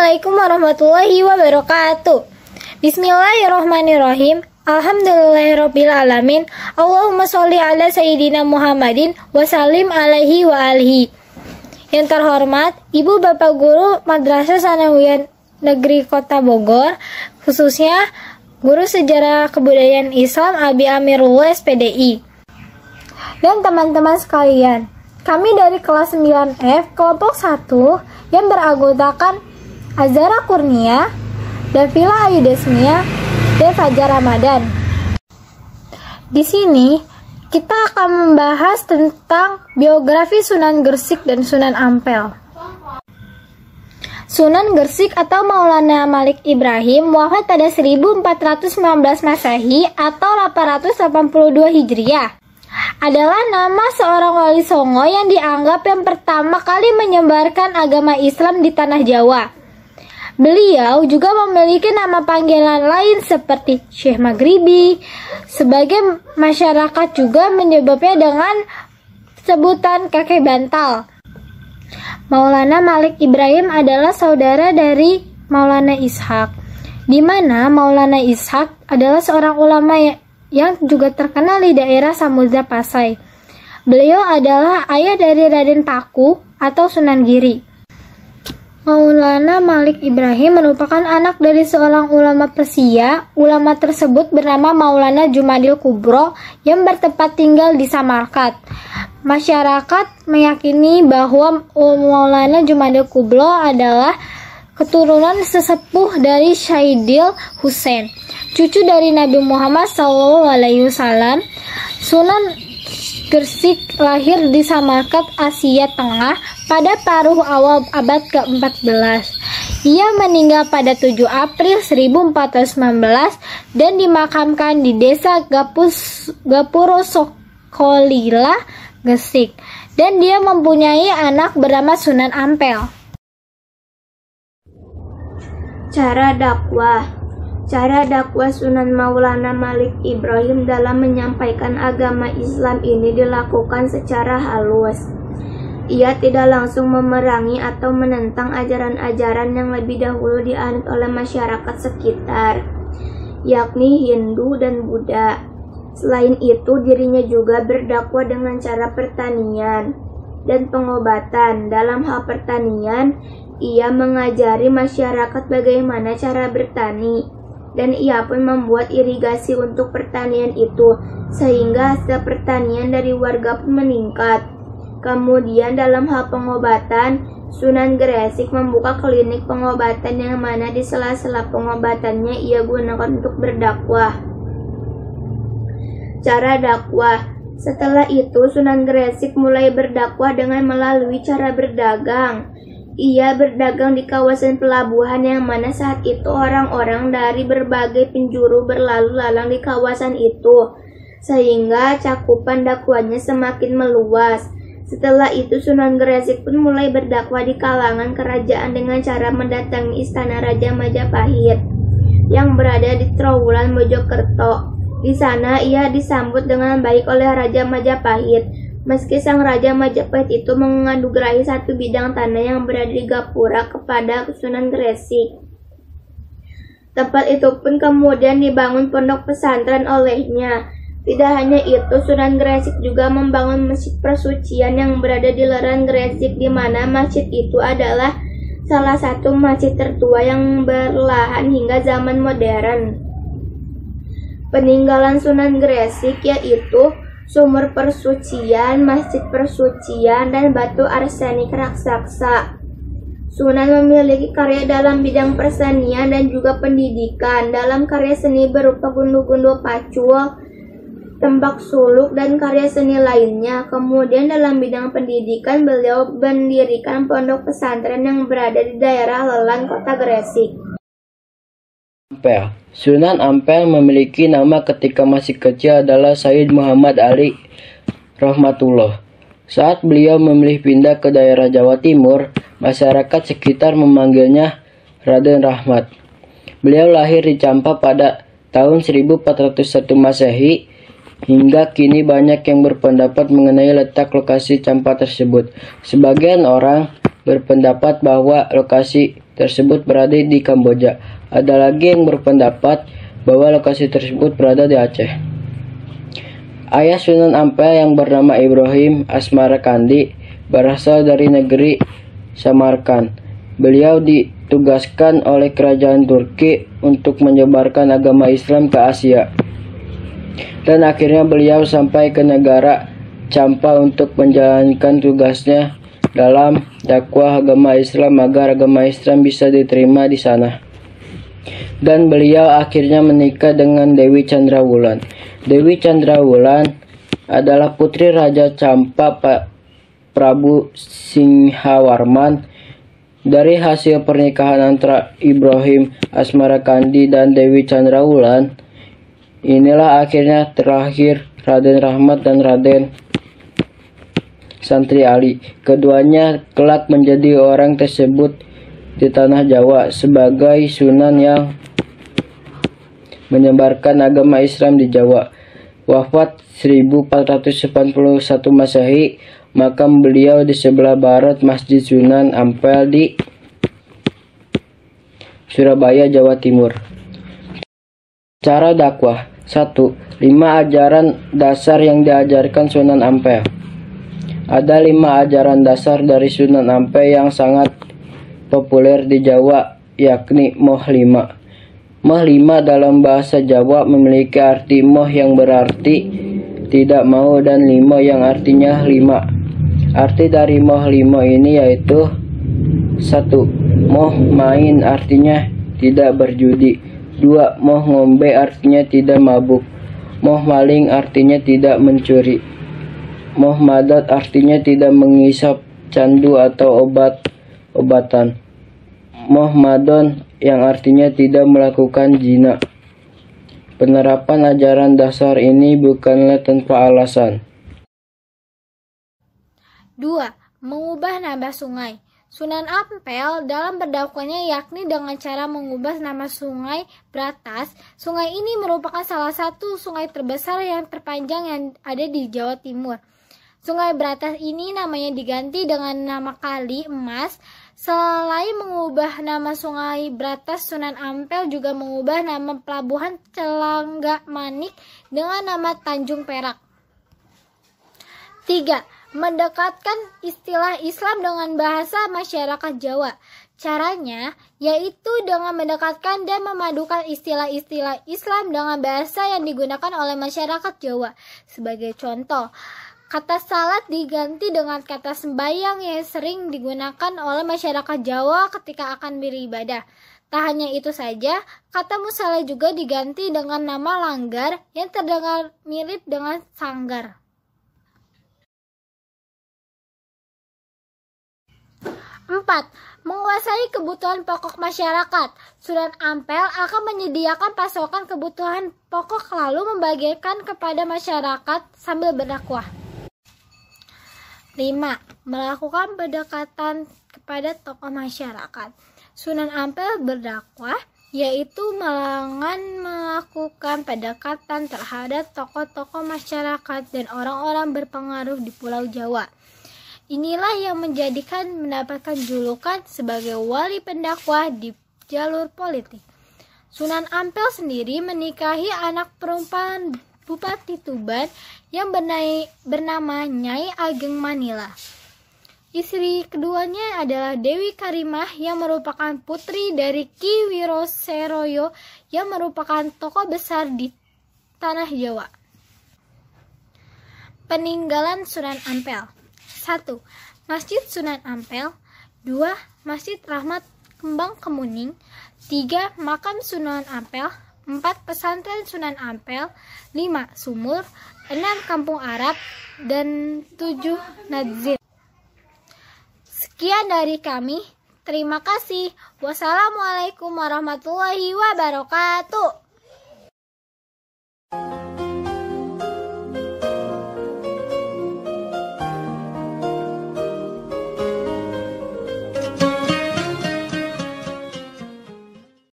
Assalamualaikum warahmatullahi wabarakatuh. Bismillahirrahmanirrahim. Alhamdulillahirrabbilalamin. Allahumma sholli ala sayyidina Muhammadin wa salim alaihi wa alihi. Yang terhormat Ibu Bapak Guru Madrasah Sanawiyah Negeri Kota Bogor, khususnya Guru Sejarah Kebudayaan Islam Abi Amirullah SPDI. Dan teman-teman sekalian, kami dari kelas 9F kelompok 1 yang beranggotakan Azhara Kurnia, Davila Ayu Desmia, dan Fajar Ramadan. Di sini kita akan membahas tentang biografi Sunan Gresik dan Sunan Ampel. Sunan Gresik atau Maulana Malik Ibrahim wafat pada 1419 Masehi atau 882 Hijriah. Adalah nama seorang wali Songo yang dianggap yang pertama kali menyebarkan agama Islam di tanah Jawa. Beliau juga memiliki nama panggilan lain seperti Syekh Maghribi. Sebagai masyarakat juga menyebutnya dengan sebutan kakek bantal. Maulana Malik Ibrahim adalah saudara dari Maulana Ishaq, di mana Maulana Ishaq adalah seorang ulama yang juga terkenal di daerah Samudra Pasai. Beliau adalah ayah dari Raden Paku atau Sunan Giri. Maulana Malik Ibrahim merupakan anak dari seorang ulama Persia. Ulama tersebut bernama Maulana Jumadil Kubro yang bertempat tinggal di Samarkand. Masyarakat meyakini bahwa Maulana Jumadil Kubro adalah keturunan sesepuh dari Syahidil Husain, cucu dari Nabi Muhammad SAW. Sunan Gresik lahir di Samarkand, Asia Tengah pada paruh awal abad ke-14. Ia meninggal pada 7 April 1419 dan dimakamkan di desa Gapuro Sokolila, Gresik. Dan dia mempunyai anak bernama Sunan Ampel. Cara dakwah Sunan Maulana Malik Ibrahim dalam menyampaikan agama Islam ini dilakukan secara halus. Ia tidak langsung memerangi atau menentang ajaran-ajaran yang lebih dahulu dianut oleh masyarakat sekitar, yakni Hindu dan Buddha. Selain itu, dirinya juga berdakwah dengan cara pertanian dan pengobatan. Dalam hal pertanian, ia mengajari masyarakat bagaimana cara bertani. Dan ia pun membuat irigasi untuk pertanian itu, sehingga hasil pertanian dari warga pun meningkat. Kemudian dalam hal pengobatan, Sunan Gresik membuka klinik pengobatan yang mana di sela-sela pengobatannya ia gunakan untuk berdakwah. Cara dakwah. Setelah itu Sunan Gresik mulai berdakwah dengan melalui cara berdagang. Ia berdagang di kawasan pelabuhan yang mana saat itu orang-orang dari berbagai penjuru berlalu lalang di kawasan itu, sehingga cakupan dakwahnya semakin meluas. Setelah itu Sunan Gresik pun mulai berdakwah di kalangan kerajaan dengan cara mendatangi istana Raja Majapahit yang berada di Trowulan, Mojokerto. Di sana ia disambut dengan baik oleh Raja Majapahit. Meski sang Raja Majapahit itu menganugerahi satu bidang tanah yang berada di Gapura kepada Sunan Gresik. Tempat itu pun kemudian dibangun pondok pesantren olehnya. Tidak hanya itu, Sunan Gresik juga membangun masjid persucian yang berada di lereng Gresik, di mana masjid itu adalah salah satu masjid tertua yang berlahan hingga zaman modern. Peninggalan Sunan Gresik yaitu sumur persucian, masjid persucian, dan batu arsenik raksasa. Sunan memiliki karya dalam bidang persenian dan juga pendidikan. Dalam karya seni berupa gundu-gundu pacul, tembak suluk, dan karya seni lainnya. Kemudian dalam bidang pendidikan, beliau mendirikan pondok pesantren yang berada di daerah Lelan, Kota Gresik. Ampel. Sunan Ampel memiliki nama ketika masih kecil adalah Sayyid Muhammad Ali Rahmatullah. Saat beliau memilih pindah ke daerah Jawa Timur, masyarakat sekitar memanggilnya Raden Rahmat. Beliau lahir di Campa pada tahun 1401 Masehi. Hingga kini banyak yang berpendapat mengenai letak lokasi Campa tersebut. Sebagian orang berpendapat bahwa lokasi tersebut berada di Kamboja. Ada lagi yang berpendapat bahwa lokasi tersebut berada di Aceh. Ayah Sunan Ampel yang bernama Ibrahim Asmarakandi berasal dari negeri Samarkand. Beliau ditugaskan oleh kerajaan Turki untuk menyebarkan agama Islam ke Asia. Dan akhirnya beliau sampai ke negara Champa untuk menjalankan tugasnya dalam dakwah agama Islam agar agama Islam bisa diterima di sana. Dan beliau akhirnya menikah dengan Dewi Chandrawulan. Dewi Chandrawulan adalah putri Raja Champa Prabu Singhawarman. Dari hasil pernikahan antara Ibrahim Asmarakandi dan Dewi Chandrawulan, inilah akhirnya terlahir Raden Rahmat dan Raden Santri Ali. Keduanya kelak menjadi orang tersebut di tanah Jawa sebagai sunan yang menyebarkan agama Islam di Jawa. Wafat 1481 Masehi. Makam beliau di sebelah barat Masjid Sunan Ampel di Surabaya, Jawa Timur. Cara dakwah. 1. 5 ajaran dasar yang diajarkan Sunan Ampel. Ada 5 ajaran dasar dari Sunan Ampel yang sangat populer di Jawa, yakni Moh 5. Moh 5 dalam bahasa Jawa memiliki arti moh yang berarti tidak mau dan limo yang artinya 5. Arti dari moh 5 ini yaitu 1. Moh main artinya tidak berjudi. 2. Moh ngombe artinya tidak mabuk. Moh maling artinya tidak mencuri. Moh madat artinya tidak mengisap candu atau obat-obatan. Moh madon yang artinya tidak melakukan zina. Penerapan ajaran dasar ini bukanlah tanpa alasan. 2. Mengubah nama sungai. Sunan Ampel dalam berdakwahnya yakni dengan cara mengubah nama sungai Bratas. Sungai ini merupakan salah satu sungai terbesar yang terpanjang yang ada di Jawa Timur. Sungai Bratas ini namanya diganti dengan nama Kali Emas. Selain mengubah nama sungai Bratas, Sunan Ampel juga mengubah nama pelabuhan Celangga Manik dengan nama Tanjung Perak. 3. Mendekatkan istilah Islam dengan bahasa masyarakat Jawa. Caranya yaitu dengan mendekatkan dan memadukan istilah-istilah Islam dengan bahasa yang digunakan oleh masyarakat Jawa. Sebagai contoh, kata salat diganti dengan kata sembahyang yang sering digunakan oleh masyarakat Jawa ketika akan beribadah. Tak hanya itu saja, kata musala juga diganti dengan nama langgar yang terdengar mirip dengan sanggar. 4. Menguasai kebutuhan pokok masyarakat. Sunan Ampel akan menyediakan pasokan kebutuhan pokok lalu membagikan kepada masyarakat sambil berdakwah. 5. Melakukan pendekatan kepada tokoh masyarakat. Sunan Ampel berdakwah yaitu melakukan pendekatan terhadap tokoh-tokoh masyarakat dan orang-orang berpengaruh di Pulau Jawa. Inilah yang menjadikan mendapatkan julukan sebagai wali pendakwah di jalur politik. Sunan Ampel sendiri menikahi anak perempuan Bupati Tuban yang bernama Nyai Ageng Manila. Istri keduanya adalah Dewi Karimah yang merupakan putri dari Ki Wiroseroyo yang merupakan tokoh besar di tanah Jawa. Peninggalan Sunan Ampel. 1. Masjid Sunan Ampel. 2. Masjid Rahmat Kembang Kemuning. 3. Makam Sunan Ampel. 4. Pesantren Sunan Ampel. 5. Sumur. 6. Kampung Arab. Dan 7. Nadzir. Sekian dari kami. Terima kasih. Wassalamualaikum warahmatullahi wabarakatuh.